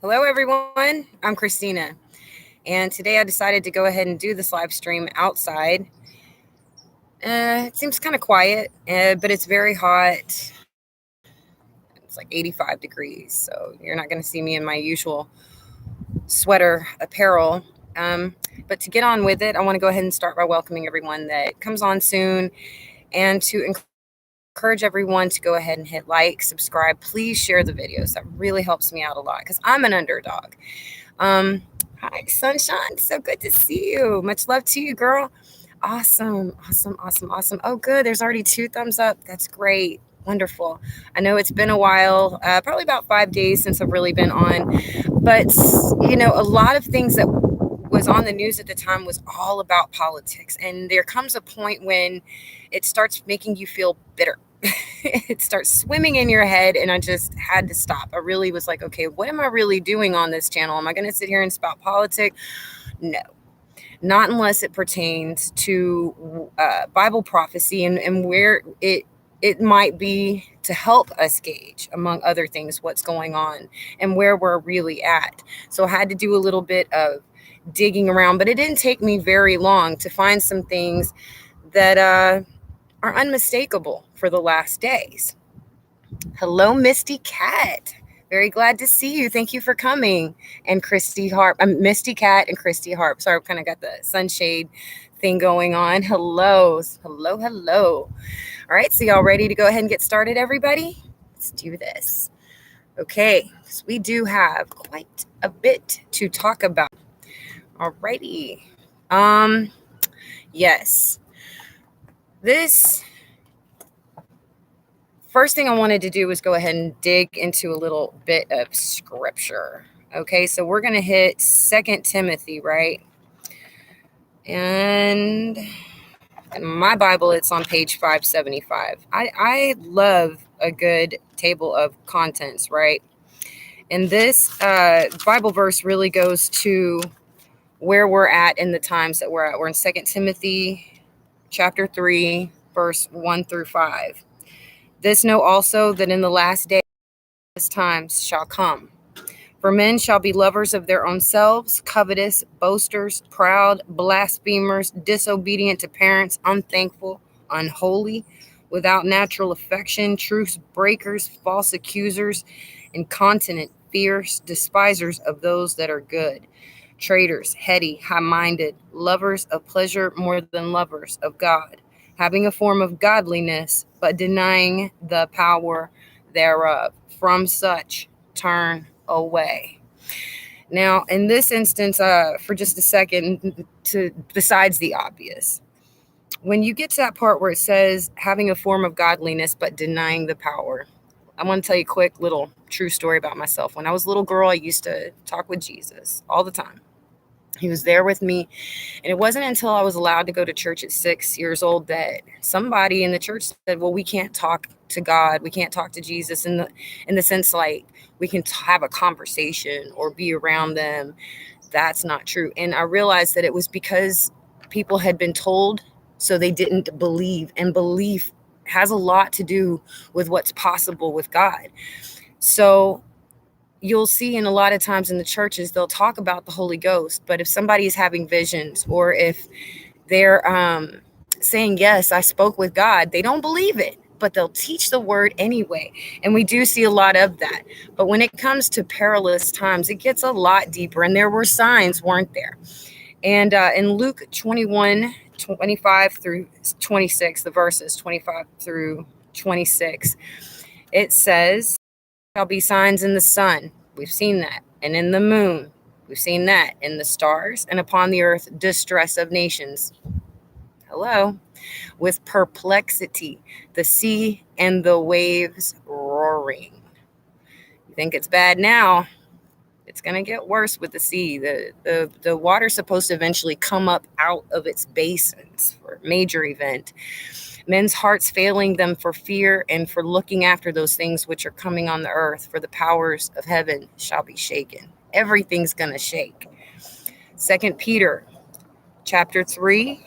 Hello, everyone. I'm Christina, and today I decided to go ahead and do this live stream outside. It seems kind of quiet, but it's very hot. It's like 85 degrees, so you're not going to see me in my usual sweater apparel. But to get on with it, I want to go ahead and start by welcoming everyone that comes on soon and to encourage everyone to go ahead and hit like, subscribe. Please share the videos. That really helps me out a lot because I'm an underdog. Hi, Sunshine. So good to see you. Much love to you, girl. Awesome. Oh, good. There's already 2 thumbs up. That's great. Wonderful. I know it's been a while, probably about 5 days since I've really been on. But, a lot of things that was on the news at the time was all about politics. And there comes a point when it starts making you feel bitter. It starts swimming in your head, and I just had to stop. I really was like, okay, what am I really doing on this channel? Am I going to sit here and spout politics? No, not unless it pertains to Bible prophecy and where it might be to help us gauge, among other things, what's going on and where we're really at. So I had to do a little bit of digging around, but it didn't take me very long to find some things that are unmistakable for the last days. Hello, Misty Cat. Very glad to see you. Thank you for coming. And Christy Harp. Misty Cat and Christy Harp. Sorry, I've kind of got the sunshade thing going on. Hello. All right, so y'all ready to go ahead and get started, everybody? Let's do this. Okay, so we do have quite a bit to talk about. All righty. Yes. This first thing I wanted to do was go ahead and dig into a little bit of scripture. Okay, so we're going to hit 2 Timothy, right? And in my Bible, it's on page 575. I love a good table of contents, right? And this Bible verse really goes to where we're at in the times that we're at. We're in 2 Timothy chapter 3, verse 1 through 5. This know also that in the last days times shall come. For men shall be lovers of their own selves, covetous, boasters, proud, blasphemers, disobedient to parents, unthankful, unholy, without natural affection, truce breakers, false accusers, incontinent, fierce, despisers of those that are good, traitors, heady, high-minded, lovers of pleasure more than lovers of God, having a form of godliness, but denying the power thereof. From such turn away. Now, in this instance, for just a second, besides the obvious, when you get to that part where it says having a form of godliness but denying the power, I want to tell you a quick little true story about myself. When I was a little girl, I used to talk with Jesus all the time. He was there with me. And it wasn't until I was allowed to go to church at 6 years old that somebody in the church said, well, we can't talk to God. We can't talk to Jesus in the sense like we can have a conversation or be around them. That's not true. And I realized that it was because people had been told, so they didn't believe. And belief has a lot to do with what's possible with God. So you'll see in a lot of times in the churches, they'll talk about the Holy Ghost, but if somebody is having visions or if they're saying, yes, I spoke with God, they don't believe it, but they'll teach the word anyway. And we do see a lot of that. But when it comes to perilous times, it gets a lot deeper, and there were signs, weren't there? And in Luke 21:25 through 26, the verses 25 through 26, it says, shall be signs in the sun. We've seen that. And in the moon. We've seen that. In the stars. And upon the earth, distress of nations. Hello. With perplexity, the sea and the waves roaring. You think it's bad now? It's going to get worse with the sea. The water's supposed to eventually come up out of its basins for a major event. Men's hearts failing them for fear and for looking after those things which are coming on the earth, for the powers of heaven shall be shaken. Everything's going to shake. 2 Peter chapter 3.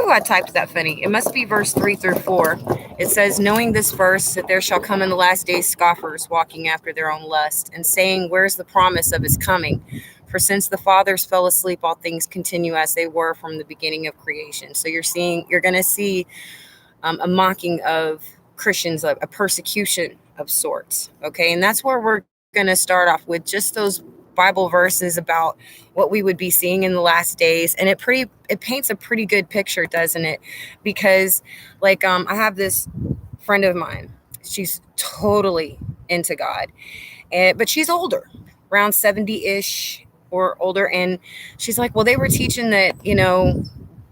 Ooh, I typed that funny. It must be verse 3 through 4. It says, knowing this verse, that there shall come in the last days scoffers walking after their own lust, and saying, where's the promise of his coming? For since the fathers fell asleep, all things continue as they were from the beginning of creation. So you're going to see a mocking of Christians, a persecution of sorts. Okay, and that's where we're going to start off with just those Bible verses about what we would be seeing in the last days, and it paints a pretty good picture, doesn't it? Because like I have this friend of mine, she's totally into God, but she's older, around 70-ish or older, and she's like, well, they were teaching that,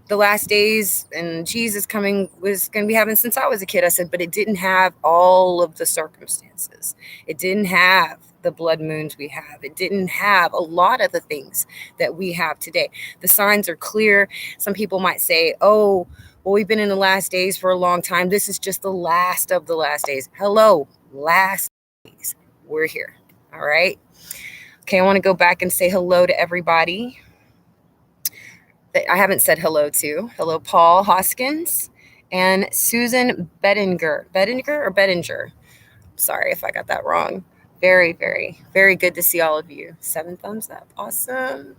the last days and Jesus coming was going to be happening since I was a kid. I said, but it didn't have all of the circumstances. It didn't have the blood moons we have. It didn't have a lot of the things that we have today. The signs are clear. Some people might say, oh, well, we've been in the last days for a long time. This is just the last of the last days. Hello, last days. We're here. All right. Okay, I want to go back and say hello to everybody that I haven't said hello to. Hello, Paul Hoskins and Susan Bettinger. Bettinger or Bettinger? Sorry if I got that wrong. Very, very, very good to see all of you. 7 thumbs up. Awesome.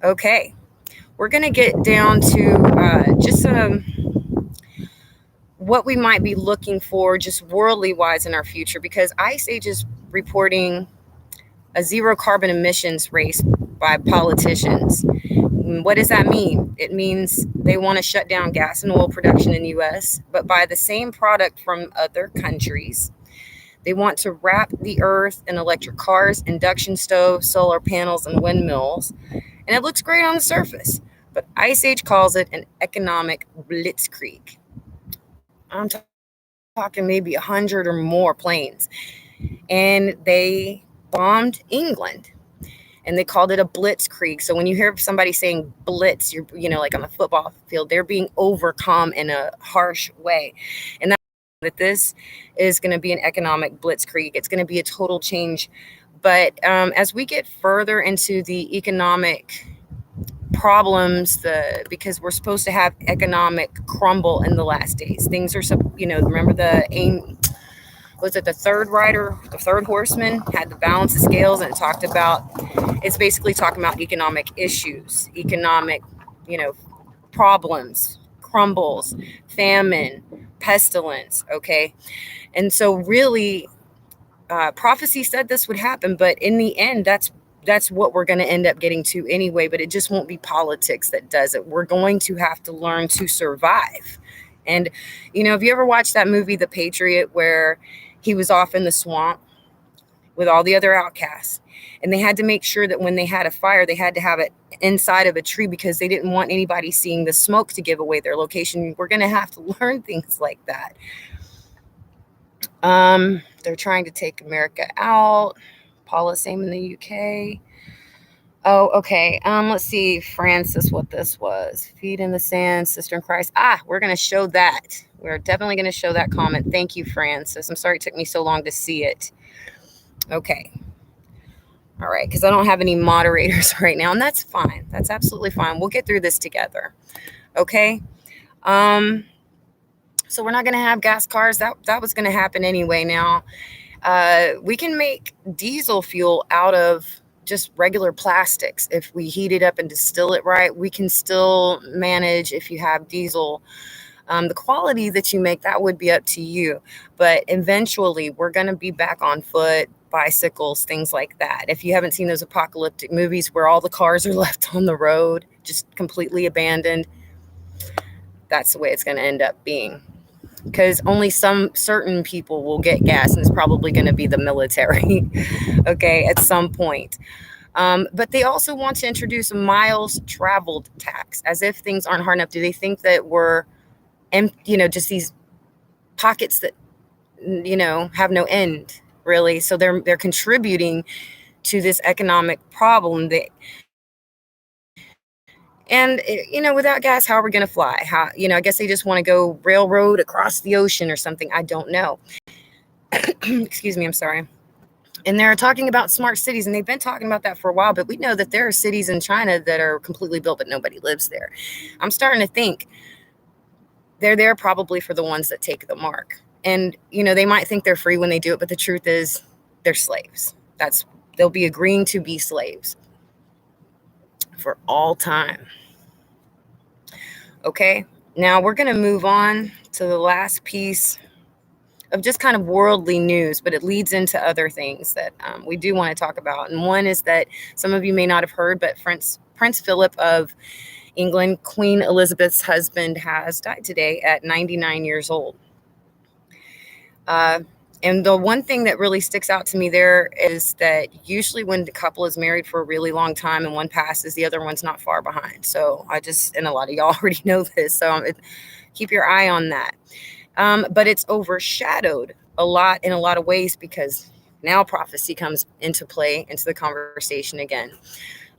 Okay. We're going to get down to just what we might be looking for just worldly wise in our future, because Ice Age is reporting a zero carbon emissions race by politicians. What does that mean? It means they want to shut down gas and oil production in the U.S., but buy the same product from other countries. They want to wrap the earth in electric cars, induction stoves, solar panels, and windmills. And it looks great on the surface, but Ice Age calls it an economic blitzkrieg. I'm talking maybe 100 or more planes. And they bombed England. And they called it a blitzkrieg. So when you hear somebody saying blitz, you're, like on the football field, they're being overcome in a harsh way. And that this is going to be an economic blitzkrieg. It's going to be a total change. But as we get further into the economic problems, because we're supposed to have economic crumble in the last days. Things are, remember the aim. Was it the third horseman had the balance of scales, and it talked about, it's basically talking about economic issues, economic, problems, crumbles, famine, pestilence. Okay. And so really, prophecy said this would happen, but in the end, that's what we're going to end up getting to anyway, but it just won't be politics that does it. We're going to have to learn to survive. And, if you ever watched that movie, The Patriot, where he was off in the swamp with all the other outcasts, and they had to make sure that when they had a fire, they had to have it inside of a tree because they didn't want anybody seeing the smoke to give away their location. We're going to have to learn things like that. They're trying to take America out. Paula, same in the UK. Oh, okay. Let's see, Francis, what this was. Feet in the sand, sister in Christ. We're going to show that. We're definitely going to show that comment. Thank you, Francis. I'm sorry it took me so long to see it. Okay. All right, because I don't have any moderators right now, and that's fine. That's absolutely fine. We'll get through this together. Okay. So we're not going to have gas cars. That was going to happen anyway. Now, we can make diesel fuel out of just regular plastics. If we heat it up and distill it right, we can still manage if you have diesel. The quality that you make, that would be up to you. But eventually, we're going to be back on foot, bicycles, things like that. If you haven't seen those apocalyptic movies where all the cars are left on the road, just completely abandoned, that's the way it's going to end up being. Because only some certain people will get gas, and it's probably going to be the military, okay, at some point. But they also want to introduce a miles traveled tax, as if things aren't hard enough. Do they think that we're, just these pockets that, have no end, really? So they're contributing to this economic problem And, without gas, how are we going to fly? How, I guess they just want to go railroad across the ocean or something. I don't know. Excuse me. I'm sorry. And they're talking about smart cities, and they've been talking about that for a while, but we know that there are cities in China that are completely built, but nobody lives there. I'm starting to think they're there probably for the ones that take the mark. And, they might think they're free when they do it, but the truth is they're slaves. They'll be agreeing to be slaves for all time. Okay, now we're going to move on to the last piece of just kind of worldly news, but it leads into other things that we do want to talk about. And one is that some of you may not have heard, but Prince Philip of England, Queen Elizabeth's husband, has died today at 99 years old. And the one thing that really sticks out to me there is that usually when the couple is married for a really long time and one passes, the other one's not far behind. So and a lot of y'all already know this, so keep your eye on that. But it's overshadowed a lot in a lot of ways because now prophecy comes into play, into the conversation again,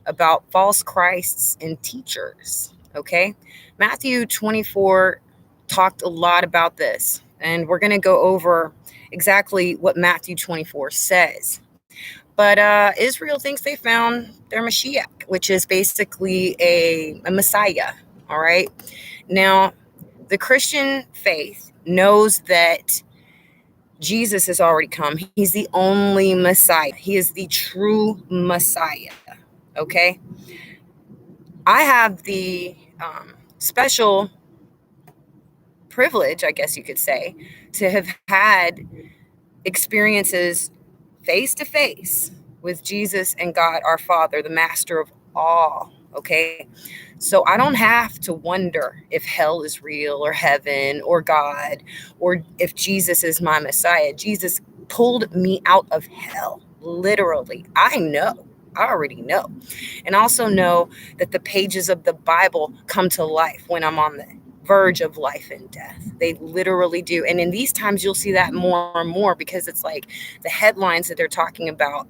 about false Christs and teachers. Okay, Matthew 24 talked a lot about this, and we're going to go over exactly what Matthew 24 says. But Israel thinks they found their Mashiach, which is basically a Messiah. All right, now the Christian faith knows that Jesus has already come. He's the only Messiah. He is the true Messiah. Okay, I have the special privilege, I guess you could say, to have had experiences face to face with Jesus and God, our Father, the master of all. Okay, so I don't have to wonder if hell is real or heaven or God or if Jesus is my Messiah. Jesus pulled me out of hell, literally. I already know. And also know that the pages of the Bible come to life when I'm on the verge of life and death. They literally do. And in these times, you'll see that more and more because it's like the headlines that they're talking about.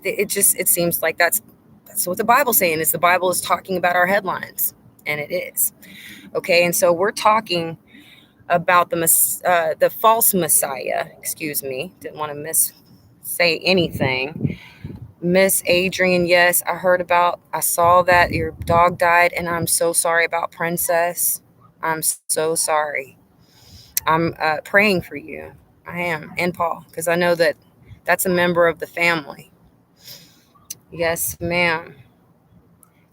It seems like that's what the Bible's saying is the Bible is talking about our headlines, and it is. Okay, and so we're talking about the false Messiah. Excuse me, didn't want to say anything. Miss Adrian, yes, I saw that your dog died, and I'm so sorry about Princess. I'm so sorry. I'm praying for you. I am, and Paul, because I know that that's a member of the family. Yes, ma'am.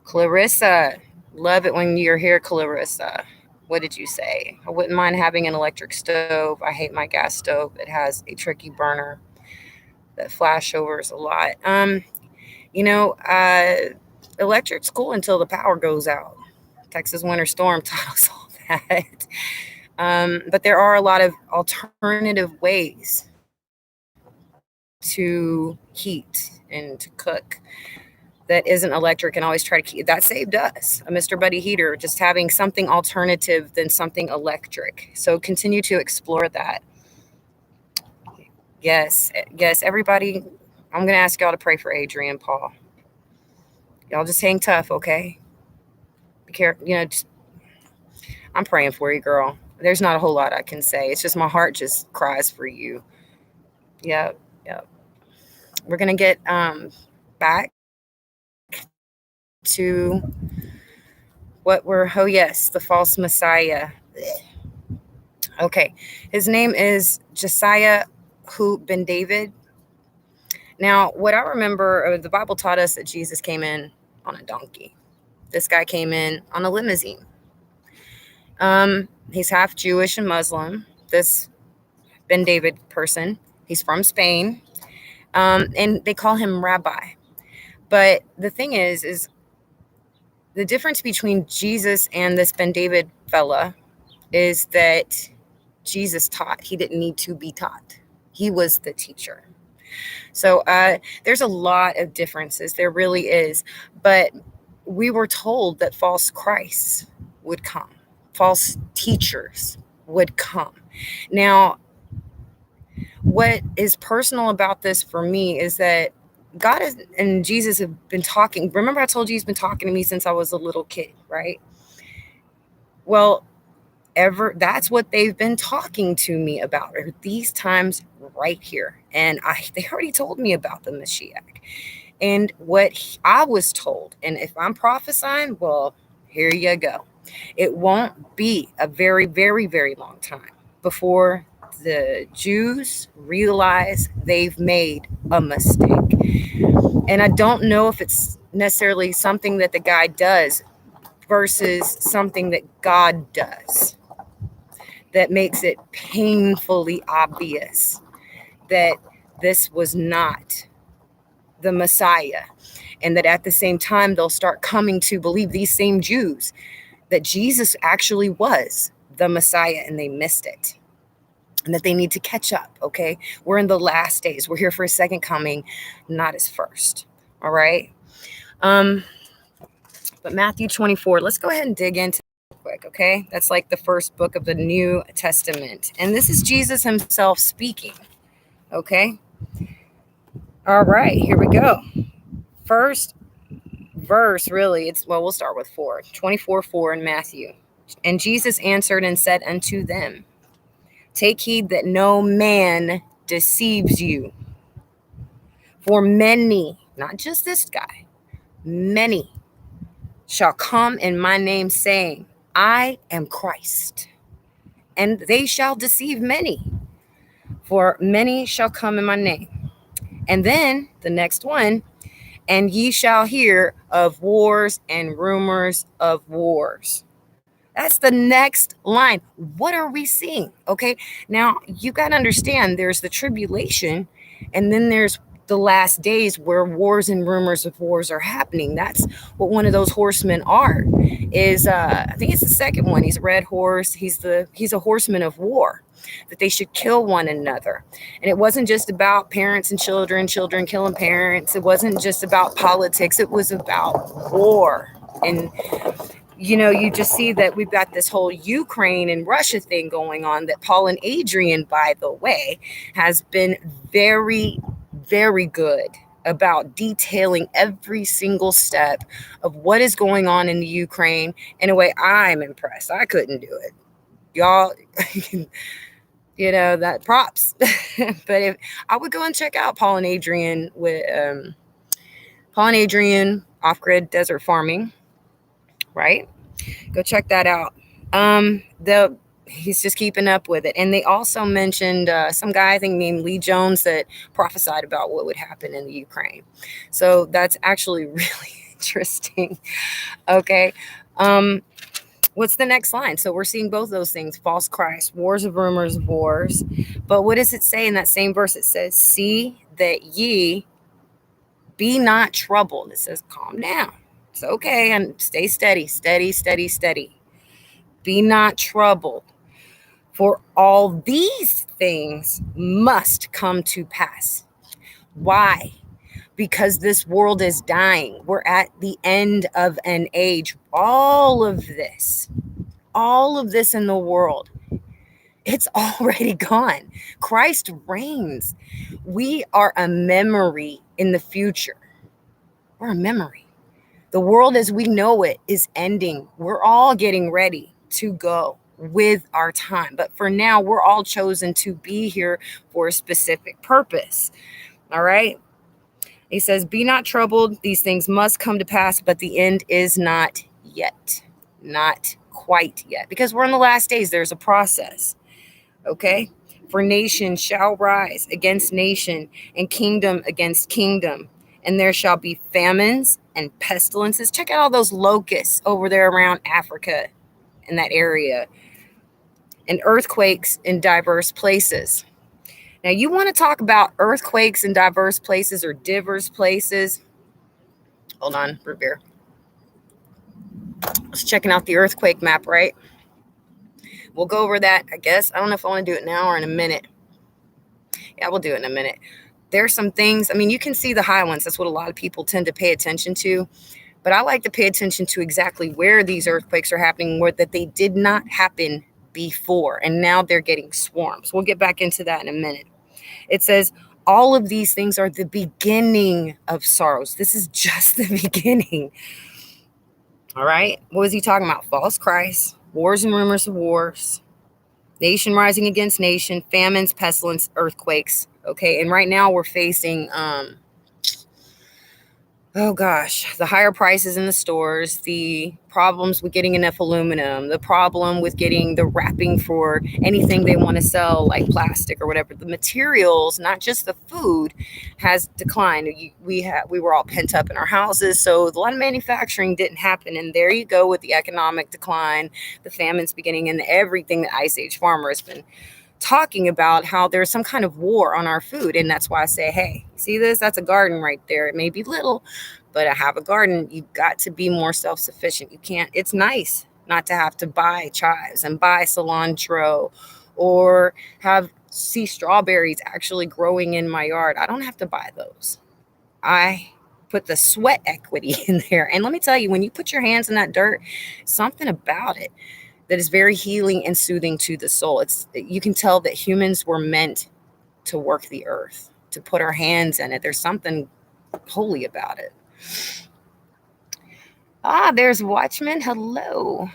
Clarissa, love it when you're here, Clarissa. What did you say? I wouldn't mind having an electric stove. I hate my gas stove. It has a tricky burner that flashovers a lot. Electric's cool until the power goes out. Texas winter storm taught us all that. But there are a lot of alternative ways to heat and to cook that isn't electric, and always try to keep that. Saved us, a Mr. Buddy heater, just having something alternative than something electric. So continue to explore that. Yes, everybody, I'm going to ask y'all to pray for Adrian Paul. Y'all just hang tough, okay? Be careful, I'm praying for you, girl. There's not a whole lot I can say. It's just my heart just cries for you. Yep. We're going to get back to the false Messiah. Okay, his name is Josiah ben David. Now, what I remember, the Bible taught us that Jesus came in on a donkey. This guy came in on a limousine. He's half Jewish and Muslim, this Ben David person. He's from Spain, and they call him Rabbi. But the thing is the difference between Jesus and this Ben David fella is that Jesus taught. He didn't need to be taught. He was the teacher. So there's a lot of differences. There really is. But we were told that false Christs would come. False teachers would come. Now, what is personal about this for me is that God and Jesus have been talking. Remember I told you he's been talking to me since I was a little kid, right? Well, that's what they've been talking to me about these times right here. And they already told me about the Mashiach. And what I was told, and if I'm prophesying, well, here you go. It won't be a very, very, very long time before the Jews realize they've made a mistake. And I don't know if it's necessarily something that the guy does versus something that God does that makes it painfully obvious that this was not the Messiah. And that at the same time, they'll start coming to believe, these same Jews, that Jesus actually was the Messiah and they missed it. And that they need to catch up, okay? We're in the last days. We're here for his second coming, not his first. All right? But Matthew 24, let's go ahead and dig into it real quick, okay? That's like the first book of the New Testament. And this is Jesus himself speaking, okay? All right, here we go. First verse, really, we'll start with 24:4 in Matthew. And Jesus answered and said unto them, take heed that no man deceives you. For many, not just this guy, many shall come in my name, saying, I am Christ. And they shall deceive many. For many shall come in my name. And then the next one, and ye shall hear of wars and rumors of wars. That's the next line. What are we seeing? Okay. Now you got to understand there's the tribulation, and then there's the last days where wars and rumors of wars are happening. That's what one of those horsemen are. Is I think it's the second one. He's a red horse. He's a horseman of war. That they should kill one another. And it wasn't just about parents and children killing parents. It wasn't just about politics. It was about war. And you just see that we've got this whole Ukraine and Russia thing going on, that Paul and Adrian, by the way, has been very, very good about detailing every single step of what is going on in the Ukraine in a way I'm impressed. I couldn't do it. Y'all, that props. But if I would go and check out Paul and Adrian off-grid desert farming, right? Go check that out. He's just keeping up with it. And they also mentioned some guy, I think named Lee Jones, that prophesied about what would happen in the Ukraine. So that's actually really interesting. Okay. What's the next line? So we're seeing both those things: false Christ, wars of rumors of wars. But what does it say in that same verse? It says, see that ye be not troubled. It says, calm down. It's okay. And stay steady, steady, steady, steady. Be not troubled. For all these things must come to pass. Why? Because this world is dying. We're at the end of an age. All of this in the world, it's already gone. Christ reigns. We are a memory in the future. We're a memory. The world as we know it is ending. We're all getting ready to go with our time. But for now, we're all chosen to be here for a specific purpose. All right. He says, be not troubled. These things must come to pass, but the end is not yet. Not quite yet. Because we're in the last days. There's a process. Okay. For nation shall rise against nation, and kingdom against kingdom. And there shall be famines and pestilences. Check out all those locusts over there around Africa in that area. And earthquakes in diverse places. Now, you want to talk about earthquakes in diverse places or diverse places. Hold on, root beer. I was checking out the earthquake map, right? We'll go over that, I guess. I don't know if I want to do it now or in a minute. Yeah, we'll do it in a minute. There's some things, you can see the high ones. That's what a lot of people tend to pay attention to. But I like to pay attention to exactly where these earthquakes are happening, where that they did not happen before. And now they're getting swarms. We'll get back into that in a minute. It says, all of these things are the beginning of sorrows. This is just the beginning. All right. What was he talking about? False Christ, wars and rumors of wars, nation rising against nation, famines, pestilence, earthquakes. Okay. And right now we're facing Oh gosh, the higher prices in the stores, the problems with getting enough aluminum, the problem with getting the wrapping for anything they want to sell, like plastic or whatever. The materials, not just the food, has declined. We were all pent up in our houses, so a lot of manufacturing didn't happen. And there you go with the economic decline, the famines beginning, and everything that Ice Age Farmer has been talking about, how there's some kind of war on our food. And that's why I say, hey, see this? That's a garden right there. It may be little, but I have a garden. You've got to be more self-sufficient. You can't, it's nice not to have to buy chives and buy cilantro or see strawberries actually growing in my yard. I don't have to buy those. I put the sweat equity in there. And let me tell you, when you put your hands in that dirt, something about it that is very healing and soothing to the soul. You can tell that humans were meant to work the earth, to put our hands in it. There's something holy about it. There's Watchman. Hello.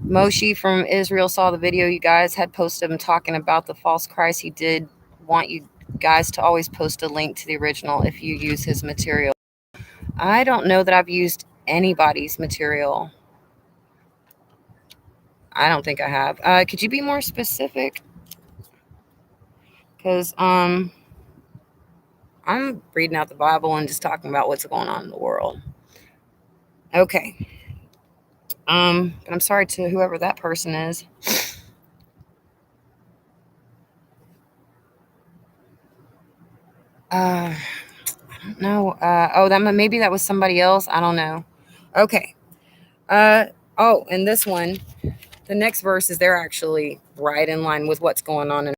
Moshe from Israel saw the video you guys had posted him talking about the false Christ. He did want you guys to always post a link to the original if you use his material. I don't know that I've used anybody's material. I don't think I have. Could you be more specific? Because I'm reading out the Bible and just talking about what's going on in the world. Okay. But I'm sorry to whoever that person is. I don't know. Maybe that was somebody else. I don't know. Okay. And this one, the next verses, they're actually right in line with what's going on.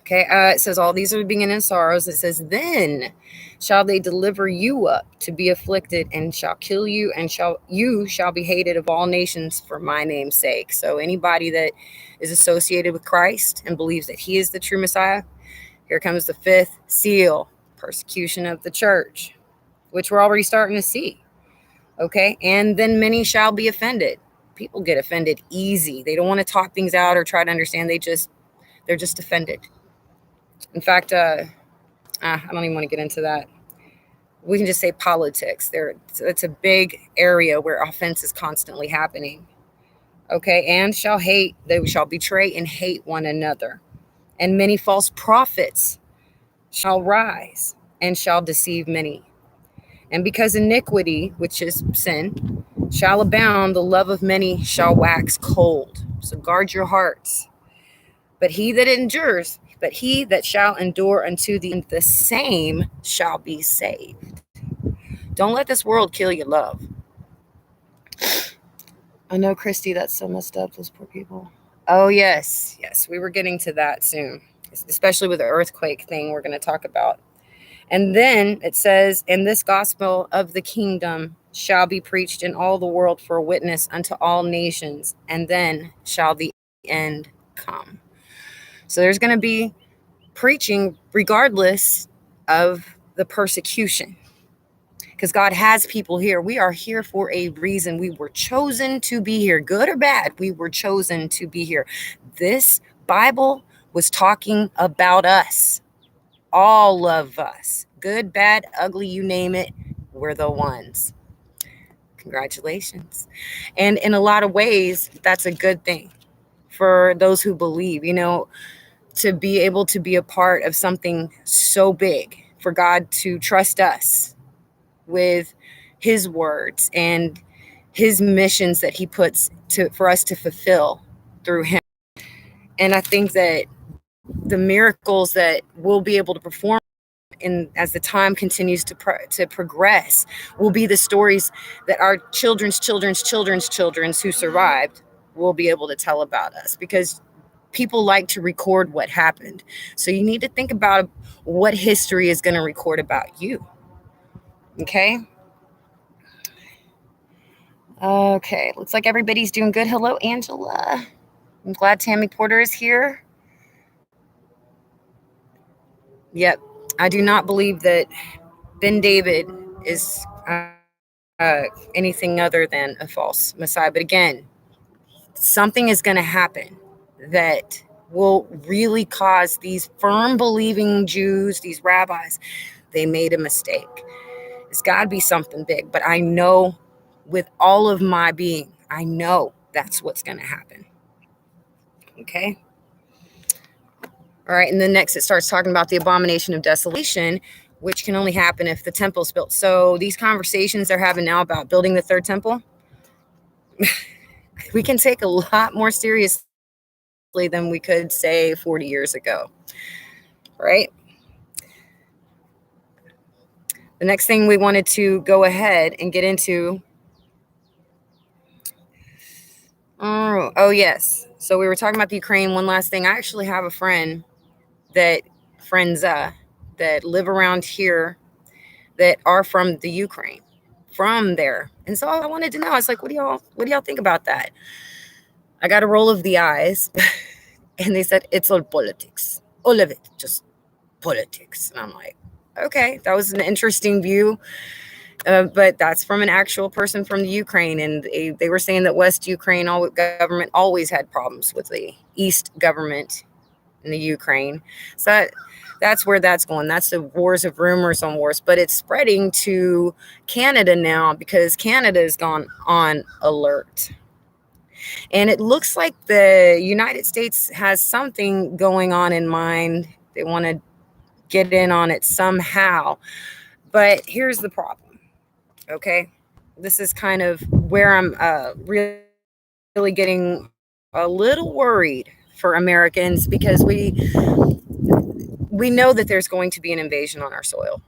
Okay. It says, all these are beginning in sorrows. It says, then shall they deliver you up to be afflicted, and shall kill you, and you shall be hated of all nations for my name's sake. So anybody that is associated with Christ and believes that he is the true Messiah, here comes the fifth seal, persecution of the church, which we're already starting to see. Okay. And then many shall be offended. People get offended easy. They don't want to talk things out or try to understand. They're just offended. In fact, I don't even want to get into that. We can just say politics. It's a big area where offense is constantly happening. Okay. And shall hate, they shall betray and hate one another. And many false prophets shall rise and shall deceive many. And because iniquity, which is sin, shall abound, the love of many shall wax cold. So guard your hearts. But he that shall endure unto the end, the same shall be saved. Don't let this world kill your love. I know, Christy, that's so messed up, those poor people. Oh, yes. Yes, we were getting to that soon, especially with the earthquake thing we're going to talk about. And then it says, and this gospel of the kingdom shall be preached in all the world for a witness unto all nations, and then shall the end come. So there's going to be preaching regardless of the persecution, because God has people here. We are here for a reason. We were chosen to be here, good or bad. We were chosen to be here. This Bible was talking about us, all of us, good, bad, ugly, you name it. We're the ones. Congratulations. And in a lot of ways, that's a good thing for those who believe, to be able to be a part of something so big, for God to trust us with his words and his missions that he puts for us to fulfill through him. And I think that the miracles that we'll be able to perform as the time continues to progress will be the stories that our children's who survived will be able to tell about us, because people like to record what happened. So you need to think about what history is going to record about you. Okay. Okay. Looks like everybody's doing good. Hello, Angela. I'm glad Tammy Porter is here. Yep. I do not believe that Ben David is anything other than a false Messiah. But again, something is going to happen that will really cause these firm believing Jews, these rabbis, they made a mistake. It's got to be something big. But I know with all of my being, I know that's what's going to happen. Okay. All right. And then next it starts talking about the abomination of desolation, which can only happen if the temple's built. So these conversations they're having now about building the third temple, we can take a lot more seriously than we could say 40 years ago. Right. The next thing we wanted to go ahead and get into. Oh yes. So we were talking about the Ukraine. One last thing. I actually have a friend that live around here that are from the Ukraine, from there. And so I wanted to know, I was like, what do y'all think about that? I got a roll of the eyes and they said, it's all politics. All of it, just politics. And I'm like, okay, that was an interesting view. But that's from an actual person from the Ukraine. And they were saying that West Ukraine government always had problems with the East government in the Ukraine. So that's where that's going. That's the wars of rumors on wars. But it's spreading to Canada now because Canada has gone on alert. And it looks like the United States has something going on in mind. They want to get in on it somehow. But here's the problem. Okay, this is kind of where I'm really getting a little worried for Americans because we know that there's going to be an invasion on our soil.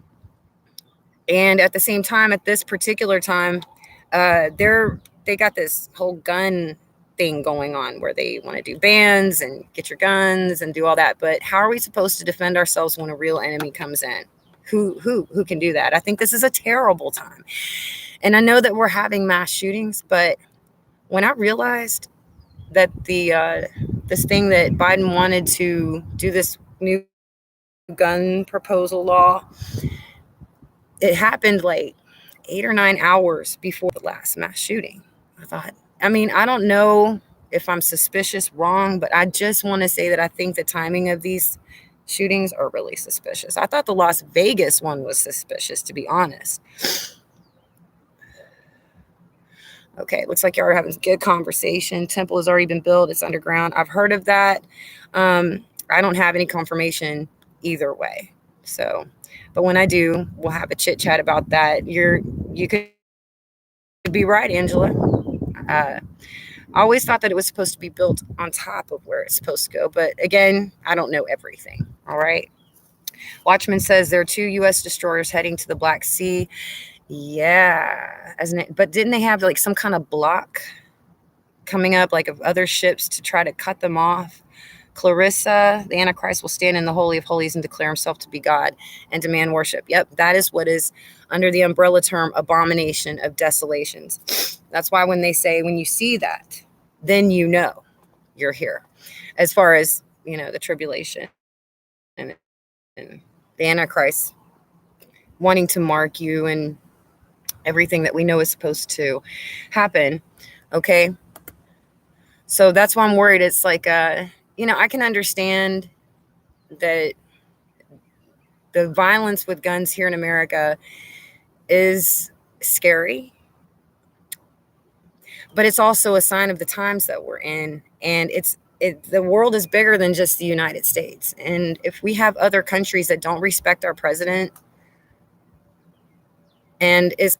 And at the same time, at this particular time, they got this whole gun thing going on where they want to do bans and get your guns and do all that. But how are we supposed to defend ourselves when a real enemy comes in? Who can do that? I think this is a terrible time. And I know that we're having mass shootings, but when I realized that this thing that Biden wanted to do, this new gun proposal law, it happened like 8 or 9 hours before the last mass shooting. I thought, I mean, I don't know if I'm suspicious wrong, but I just want to say that I think the timing of these shootings are really suspicious. I thought the Las Vegas one was suspicious, to be honest. Okay, looks like y'all are having a good conversation. Temple has already been built. It's underground. I've heard of that. I don't have any confirmation either way. So, but when I do, we'll have a chit chat about that. You could be right, Angela. I always thought that it was supposed to be built on top of where it's supposed to go. But again, I don't know everything. All right. Watchman says there are 2 U.S. destroyers heading to the Black Sea. Yeah. But didn't they have like some kind of block coming up, like of other ships to try to cut them off? Clarissa, the Antichrist will stand in the Holy of Holies and declare himself to be God and demand worship. Yep, that is what is under the umbrella term abomination of desolations. That's why when they say, when you see that, then you know you're here. As far as, the tribulation and the Antichrist wanting to mark you and everything that we know is supposed to happen. Okay. So that's why I'm worried. It's like, I can understand that the violence with guns here in America is scary, but it's also a sign of the times that we're in. And the world is bigger than just the United States. And if we have other countries that don't respect our president and is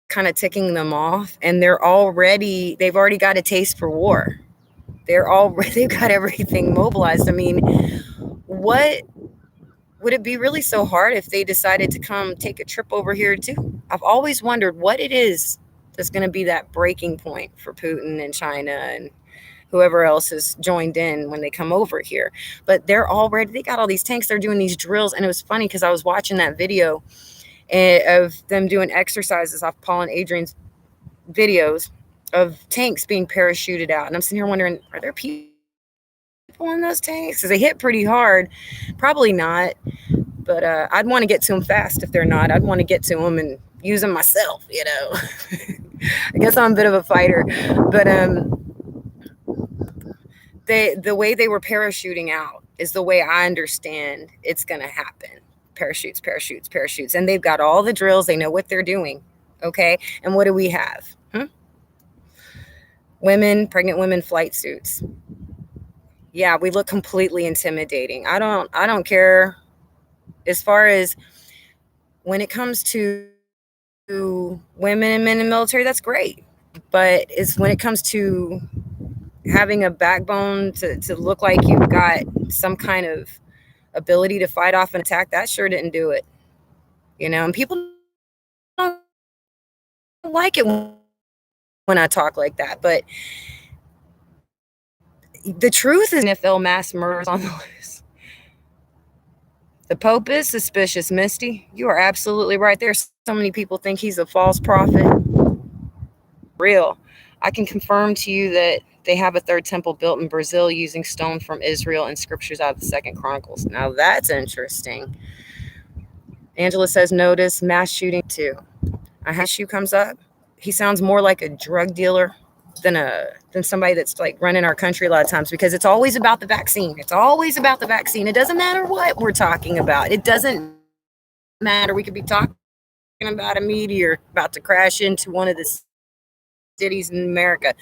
kind of ticking them off, and they've already got a taste for war. They've got everything mobilized. I mean, what would it be really so hard if they decided to come take a trip over here too? I've always wondered what it is that's going to be that breaking point for Putin and China and whoever else has joined in when they come over here. But they got all these tanks, they're doing these drills. And it was funny because I was watching that video of them doing exercises off Paul and Adrian's videos of tanks being parachuted out. And I'm sitting here wondering, are there people in those tanks? Because they hit pretty hard. Probably not. But I'd want to get to them fast if they're not. I'd want to get to them and use them myself, I guess I'm a bit of a fighter. But the way they were parachuting out is the way I understand it's going to happen. Parachutes, parachutes, parachutes. And they've got all the drills. They know what they're doing. Okay. And what do we have? Women, pregnant women, flight suits. Yeah, we look completely intimidating. I don't care as far as when it comes to women and men in the military, that's great. But it's when it comes to having a backbone to look like you've got some kind of ability to fight off an attack, that sure didn't do it. And people don't like it when I talk like that. But the truth is, NFL mass murders on the loose. The Pope is suspicious, Misty. You are absolutely right. There's so many people think he's a false prophet. Real. I can confirm to you that they have a third temple built in Brazil using stone from Israel and scriptures out of the 2nd Chronicles. Now that's interesting. Angela says, notice mass shooting too. A issue comes up. He sounds more like a drug dealer than somebody that's like running our country a lot of times, because it's always about the vaccine. It's always about the vaccine. It doesn't matter what we're talking about. It doesn't matter. We could be talking about a meteor about to crash into one of the cities in America.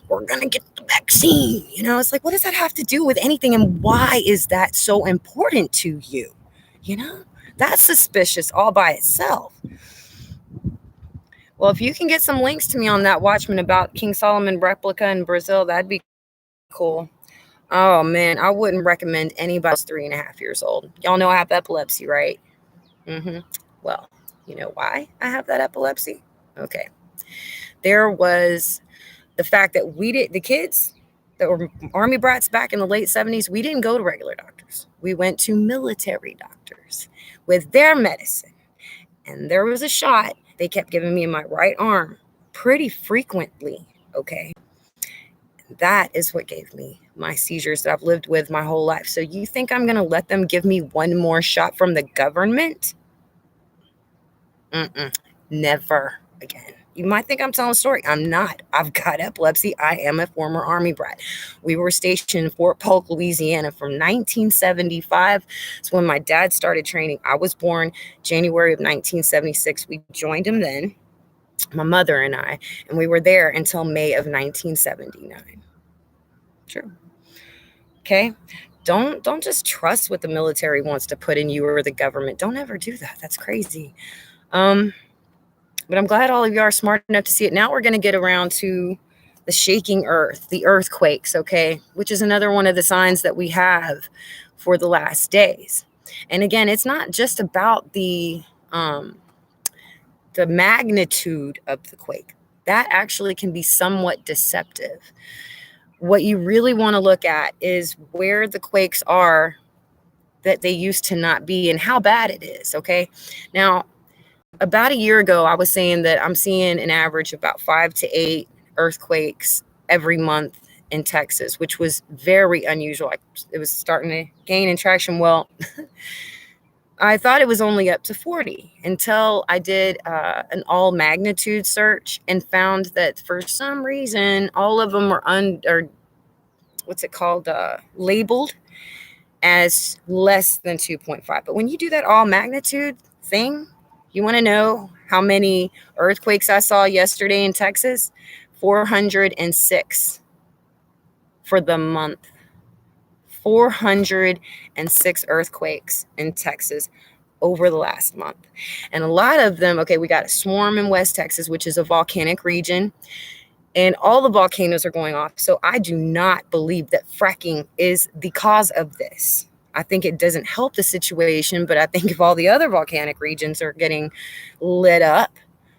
We're going to get the vaccine. It's like, what does that have to do with anything? And why is that so important to you? That's suspicious all by itself. Well, if you can get some links to me on that, Watchman, about King Solomon replica in Brazil, that'd be cool. Oh, man, I wouldn't recommend anybody who's 3.5 years old. Y'all know I have epilepsy, right? Well, you know why I have that epilepsy? Okay. There was the fact that the kids that were Army brats back in the late 70s, we didn't go to regular doctors. We went to military doctors with their medicine. And there was a shot they kept giving me in my right arm pretty frequently, okay? That is what gave me my seizures that I've lived with my whole life. So you think I'm going to let them give me one more shot from the government? Never again. You might think I'm telling a story. I'm not. I've got epilepsy. I am a former Army brat. We were stationed in Fort Polk, Louisiana from 1975. It's when my dad started training. I was born January of 1976. We joined him then, my mother and I, and we were there until May of 1979. True. Okay. Don't just trust what the military wants to put in you or the government. Don't ever do that. That's crazy. But I'm glad all of you are smart enough to see it. Now we're going to get around to the shaking earth, the earthquakes, okay, which is another one of the signs that we have for the last days. And again, it's not just about the magnitude of the quake. That actually can be somewhat deceptive. What you really want to look at is where the quakes are that they used to not be and how bad it is, okay? Now, about a year ago, I was saying that I'm seeing an average of about 5 to 8 earthquakes every month in Texas, which was very unusual. It was starting to gain in traction. Well, I thought it was only up to 40 until I did an all magnitude search and found that for some reason, all of them were labeled as less than 2.5. But when you do that all magnitude thing, you want to know how many earthquakes I saw yesterday in Texas? 406 for the month. 406 earthquakes in Texas over the last month. And a lot of them, okay, we got a swarm in West Texas, which is a volcanic region, and all the volcanoes are going off. So I do not believe that fracking is the cause of this. I think it doesn't help the situation, but I think if all the other volcanic regions are getting lit up,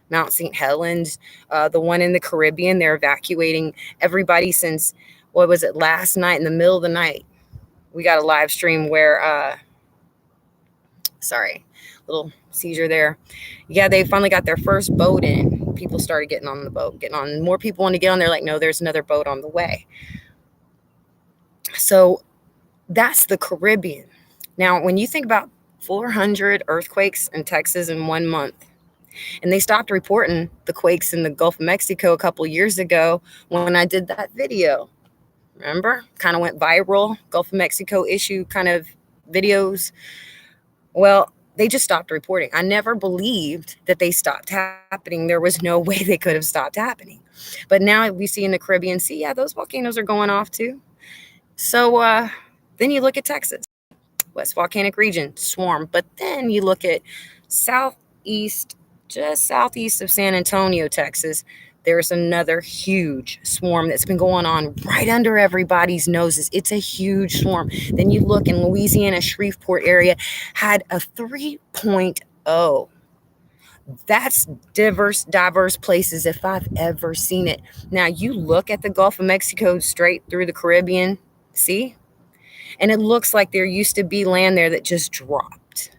Mount St. Helens, the one in the Caribbean, they're evacuating everybody since, what was it, last night in the middle of the night. We got a live stream where, little seizure there. Yeah, they finally got their first boat in. People started getting on the boat, more people want to get on there. Like, no, there's another boat on the way. So that's the Caribbean. Now, when you think about 400 earthquakes in Texas in 1 month, and they stopped reporting the quakes in the Gulf of Mexico a couple years ago when I did that video. Remember? Kind of went viral. Gulf of Mexico issue kind of videos. Well, they just stopped reporting. I never believed that they stopped happening. There was no way they could have stopped happening. But now we see in the Caribbean Sea, yeah, those volcanoes are going off too. So then you look at Texas, West Volcanic Region, swarm. But then you look at southeast, just southeast of San Antonio, Texas, there's another huge swarm that's been going on right under everybody's noses. It's a huge swarm. Then you look in Louisiana, Shreveport area, had a 3.0. That's diverse places if I've ever seen it. Now you look at the Gulf of Mexico straight through the Caribbean Sea, and it looks like there used to be land there that just dropped.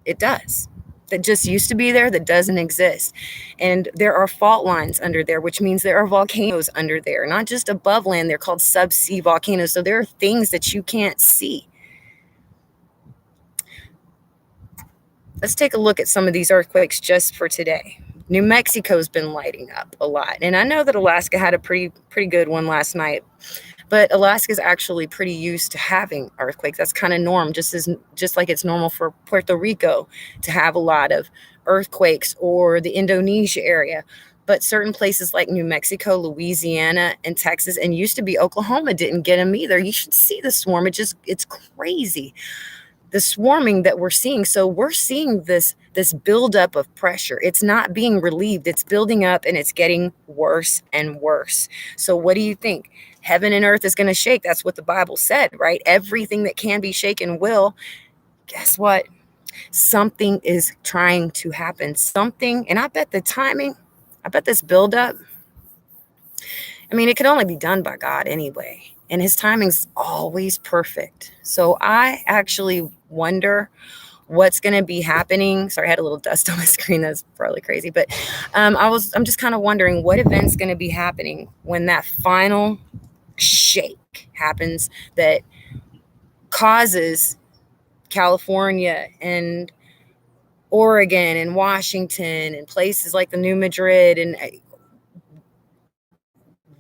It does. That just used to be there that doesn't exist. And there are fault lines under there, which means there are volcanoes under there, not just above land. They're called subsea volcanoes. So there are things that you can't see. Let's take a look at some of these earthquakes just for today. New Mexico's been lighting up a lot. And I know that Alaska had a pretty good one last night. But Alaska is actually pretty used to having earthquakes. That's kind of norm, just like it's normal for Puerto Rico to have a lot of earthquakes, or the Indonesia area. But certain places like New Mexico, Louisiana, and Texas, and used to be Oklahoma, didn't get them either. You should see the swarm. It's crazy, the swarming that we're seeing. So we're seeing this buildup of pressure. It's not being relieved. It's building up, and it's getting worse and worse. So what do you think? Heaven and earth is going to shake. That's what the Bible said, right? Everything that can be shaken will. Guess what? Something is trying to happen. Something, and I bet the timing, I bet this buildup, I mean, it could only be done by God anyway. And his timing's always perfect. So I actually wonder what's going to be happening. Sorry, I had a little dust on my screen. That's probably crazy. But I'm just kind of wondering what event's going to be happening when that final shake happens that causes California and Oregon and Washington and places like the New Madrid, and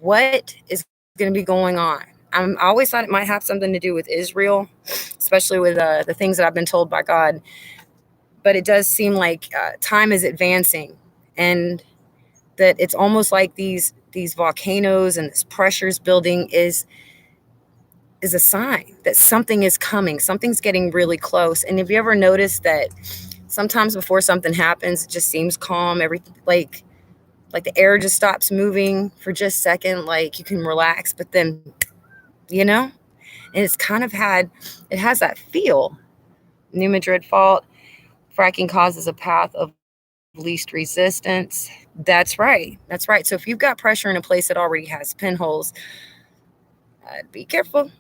what is going to be going on. I always thought it might have something to do with Israel, especially with the things that I've been told by God. But it does seem like time is advancing, and that it's almost like these volcanoes and this pressure's building is a sign that something is coming. Something's getting really close. And have you ever noticed that sometimes before something happens, it just seems calm? Everything like the air just stops moving for just a second, like you can relax, but then, and it's kind of it has that feel. New Madrid fault, fracking causes a path of least resistance. That's right. So if you've got pressure in a place that already has pinholes, I'd be careful.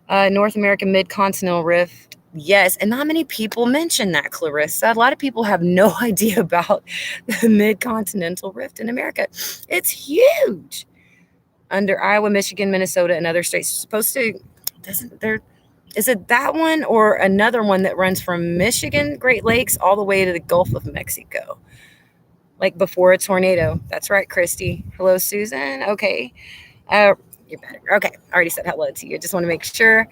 North American mid-continental rift. Yes, and not many people mention that, Clarissa. A lot of people have no idea about the mid-continental rift in America. It's huge. Under Iowa, Michigan, Minnesota, and other states. Is it that one or another one that runs from Michigan, Great Lakes, all the way to the Gulf of Mexico? Like before a tornado. That's right, Christy. Hello, Susan. Okay. You're better. Okay. I already said hello to you. Just want to make sure.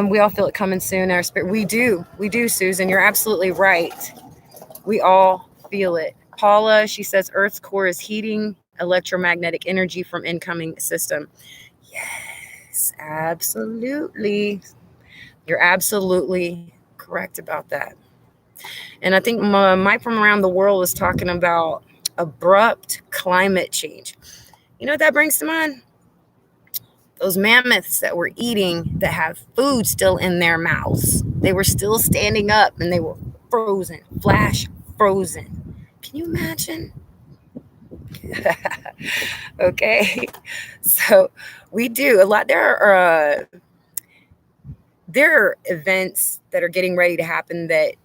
We all feel it coming soon. Our spirit. We do, Susan. You're absolutely right. We all feel it. Paula, she says Earth's core is heating electromagnetic energy from incoming system. Yes, absolutely. You're absolutely correct about that. And I think Mike from around the world was talking about abrupt climate change. You know what that brings to mind? Those mammoths that we're eating that have food still in their mouths. They were still standing up and they were frozen, flash frozen. Can you imagine? Okay. So we do a lot. There are events that are getting ready to happen that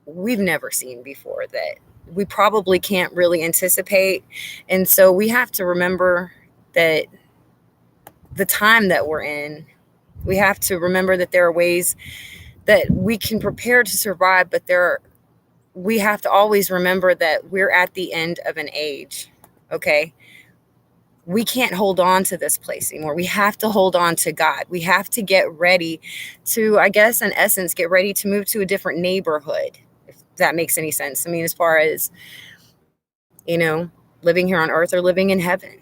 we've never seen before, that we probably can't really anticipate. And so we have to remember that the time that we're in, we have to remember that there are ways that we can prepare to survive, but we have to always remember that we're at the end of an age. Okay. we can't hold on to this place anymore. We have to hold on to God. We have to get ready to, I guess, in essence, get ready to move to a different neighborhood, if that makes any sense. I mean, as far as, living here on earth or living in heaven.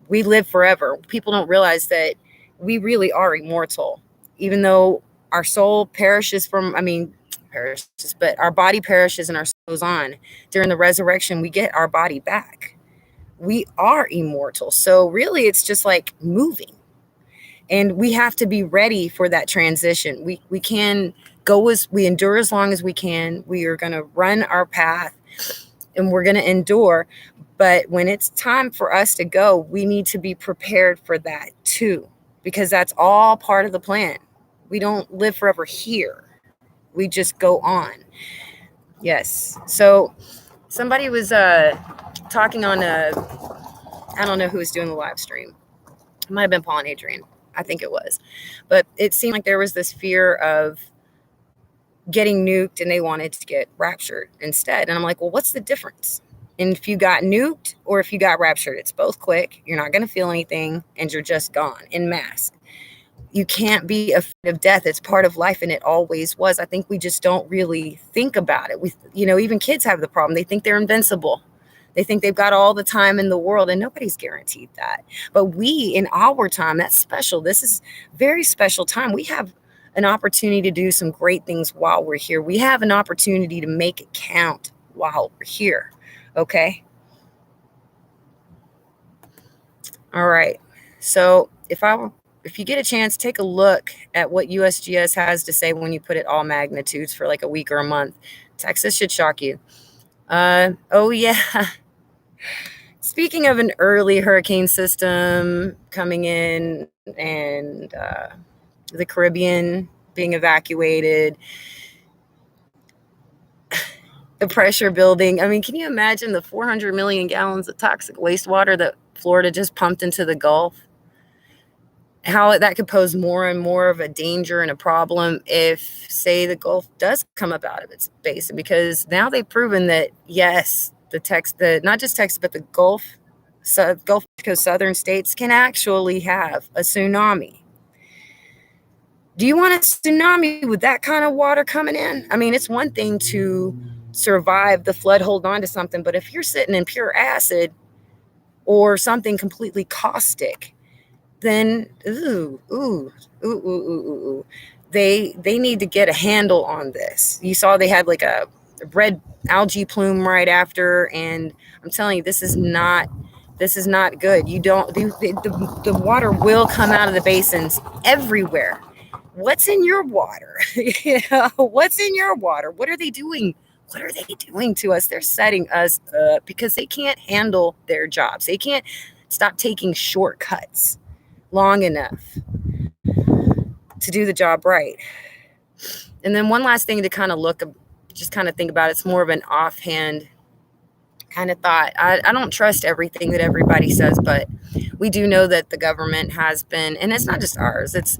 We live forever. People don't realize that we really are immortal, even though our soul perishes perishes, but our body perishes and our soul goes on. During the resurrection, we get our body back. We are immortal. So really, it's just like moving. And we have to be ready for that transition. We can we endure as long as we can. We are going to run our path and we're going to endure. But when it's time for us to go, we need to be prepared for that too, because that's all part of the plan. We don't live forever here. We just go on. Yes. So somebody was talking on I don't know who was doing the live stream. It might have been Paul and Adrian. I think it was. But it seemed like there was this fear of getting nuked and they wanted to get raptured instead. And I'm like, well, what's the difference? And if you got nuked or if you got raptured, it's both quick. You're not going to feel anything and you're just gone en masse. You can't be afraid of death. It's part of life and it always was. I think we just don't really think about it. Even kids have the problem. They think they're invincible. They think they've got all the time in the world and nobody's guaranteed that. But we, in our time, that's special. This is very special time. We have an opportunity to do some great things while we're here. We have an opportunity to make it count while we're here. Okay. All right. So if you get a chance, take a look at what USGS has to say when you put it all magnitudes for like a week or a month. Texas should shock you. Oh yeah. Speaking of an early hurricane system coming in and the Caribbean being evacuated, the pressure building. I mean, can you imagine the 400 million gallons of toxic wastewater that Florida just pumped into the Gulf? How that could pose more and more of a danger and a problem if, say, the Gulf does come up out of its basin, because now they've proven that, yes, not just Texas, but the Gulf Coast southern states can actually have a tsunami. Do you want a tsunami with that kind of water coming in? I mean, it's one thing to survive the flood, hold on to something, but if you're sitting in pure acid or something completely caustic, then they need to get a handle on this. You saw they had like a red algae plume right after, and I'm telling you, this is not good. The water will come out of the basins everywhere. What's in your water? What's in your water? What are they doing? What are they doing to us? They're setting us up because they can't handle their jobs. They can't stop taking shortcuts long enough to do the job right. And then one last thing to kind of think about, it's more of an offhand kind of thought. I don't trust everything that everybody says, but we do know that the government has been, and it's not just ours, it's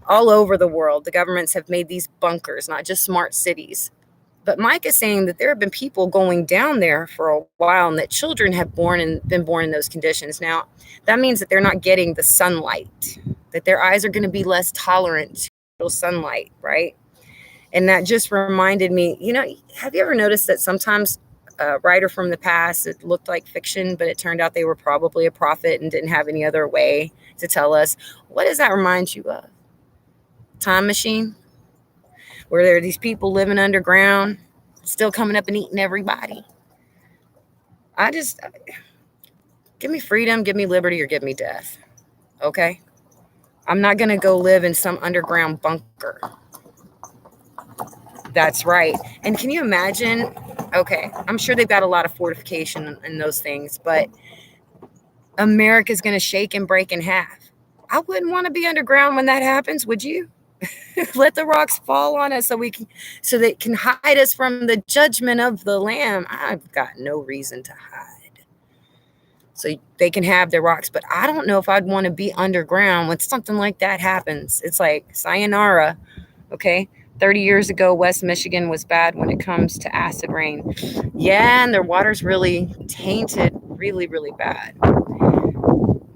all over the world. The governments have made these bunkers, not just smart cities. But Mike is saying that there have been people going down there for a while and that children have been born in those conditions. Now, that means that they're not getting the sunlight, that their eyes are going to be less tolerant to sunlight, right? And that just reminded me, have you ever noticed that sometimes a writer from the past, it looked like fiction, but it turned out they were probably a prophet and didn't have any other way to tell us? What does that remind you of? Time Machine? Where there are these people living underground, still coming up and eating everybody. Give me freedom, give me liberty, or give me death. Okay? I'm not going to go live in some underground bunker. That's right. And can you imagine? Okay, I'm sure they've got a lot of fortification and those things, but America's going to shake and break in half. I wouldn't want to be underground when that happens, would you? Let the rocks fall on us so they can hide us from the judgment of the Lamb. I've got no reason to hide. So they can have their rocks, but I don't know if I'd want to be underground when something like that happens. It's like sayonara. Okay. 30 years ago, West Michigan was bad when it comes to acid rain. Yeah, and their water's really tainted, really, really bad.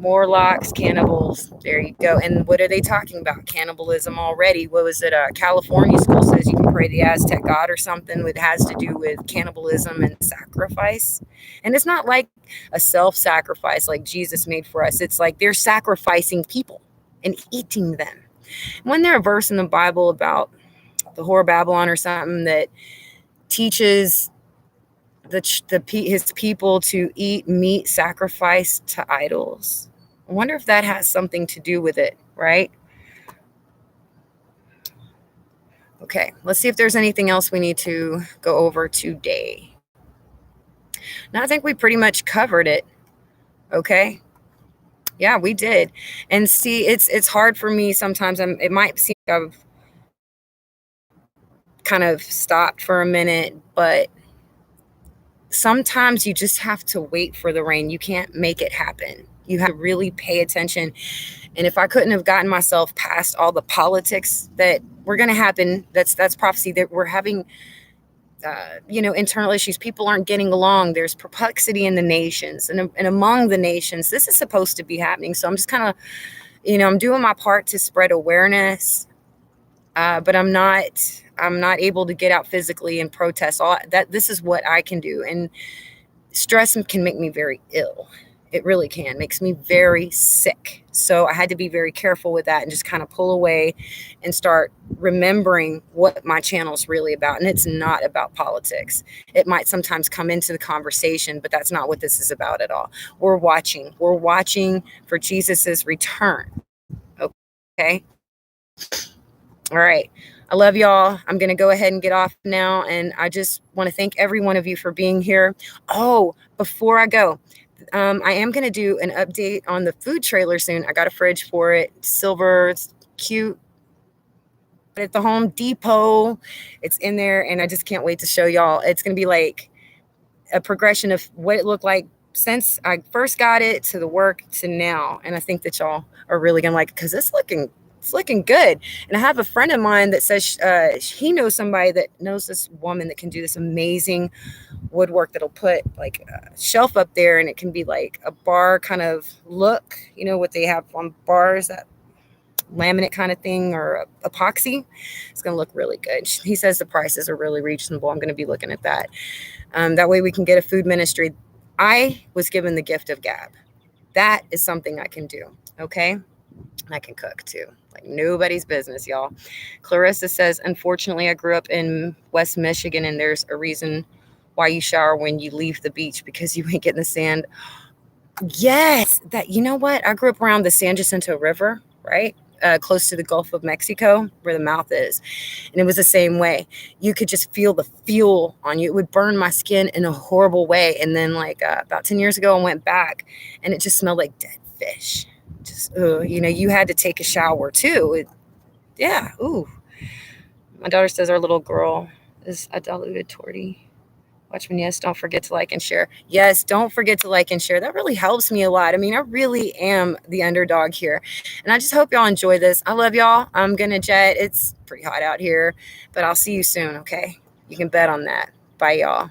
Morlocks, cannibals. There you go. And what are they talking about? Cannibalism already. What was it? California school says you can pray the Aztec god or something. It has to do with cannibalism and sacrifice. And it's not like a self-sacrifice like Jesus made for us. It's like they're sacrificing people and eating them. Wasn't there a verse in the Bible about the whore of Babylon or something that teaches his people to eat meat sacrificed to idols? I wonder if that has something to do with it, right? Okay, let's see if there's anything else we need to go over today. Now, I think we pretty much covered it. Okay. Yeah, we did. And see, it's hard for me sometimes. It might seem like I've kind of stopped for a minute, but sometimes you just have to wait for the rain. You can't make it happen. You have to really pay attention. And if I couldn't have gotten myself past all the politics that were going to happen, that's prophecy, that we're having, internal issues. People aren't getting along. There's perplexity in the nations and among the nations. This is supposed to be happening. So I'm just kind of, I'm doing my part to spread awareness, but I'm not able to get out physically and protest. This is what I can do. And stress can make me very ill. It really can. Makes me very sick. So I had to be very careful with that and just kind of pull away and start remembering what my channel is really about. And it's not about politics. It might sometimes come into the conversation, but that's not what this is about at all. We're watching for Jesus's return. Okay. All right. I love y'all. I'm going to go ahead and get off now. And I just want to thank every one of you for being here. Oh, before I go, I am going to do an update on the food trailer soon. I got a fridge for it. Silver. It's cute. At the Home Depot. It's in there. And I just can't wait to show y'all. It's going to be like a progression of what it looked like since I first got it to the work to now. And I think that y'all are really going to like it because it's looking good. And I have a friend of mine that says he knows somebody that knows this woman that can do this amazing woodwork that'll put like a shelf up there, and it can be like a bar kind of look, what they have on bars, that laminate kind of thing, or epoxy. It's going to look really good. He says the prices are really reasonable. I'm going to be looking at that. That way we can get a food ministry. I was given the gift of gab. That is something I can do. Okay. I can cook too, like nobody's business, y'all. Clarissa says, unfortunately, I grew up in West Michigan, and there's a reason why you shower when you leave the beach, because you ain't getting the sand. Yes, you know what? I grew up around the San Jacinto River, right? Close to the Gulf of Mexico, where the mouth is. And it was the same way. You could just feel the fuel on you. It would burn my skin in a horrible way. And then about 10 years ago, I went back, and it just smelled like dead fish. Just, you had to take a shower too. Yeah. Ooh. My daughter says our little girl is a diluted tortie. Watchman, yes. Don't forget to like and share. Yes. Don't forget to like and share. That really helps me a lot. I mean, I really am the underdog here. And I just hope y'all enjoy this. I love y'all. I'm going to jet. It's pretty hot out here, but I'll see you soon. Okay. You can bet on that. Bye, y'all.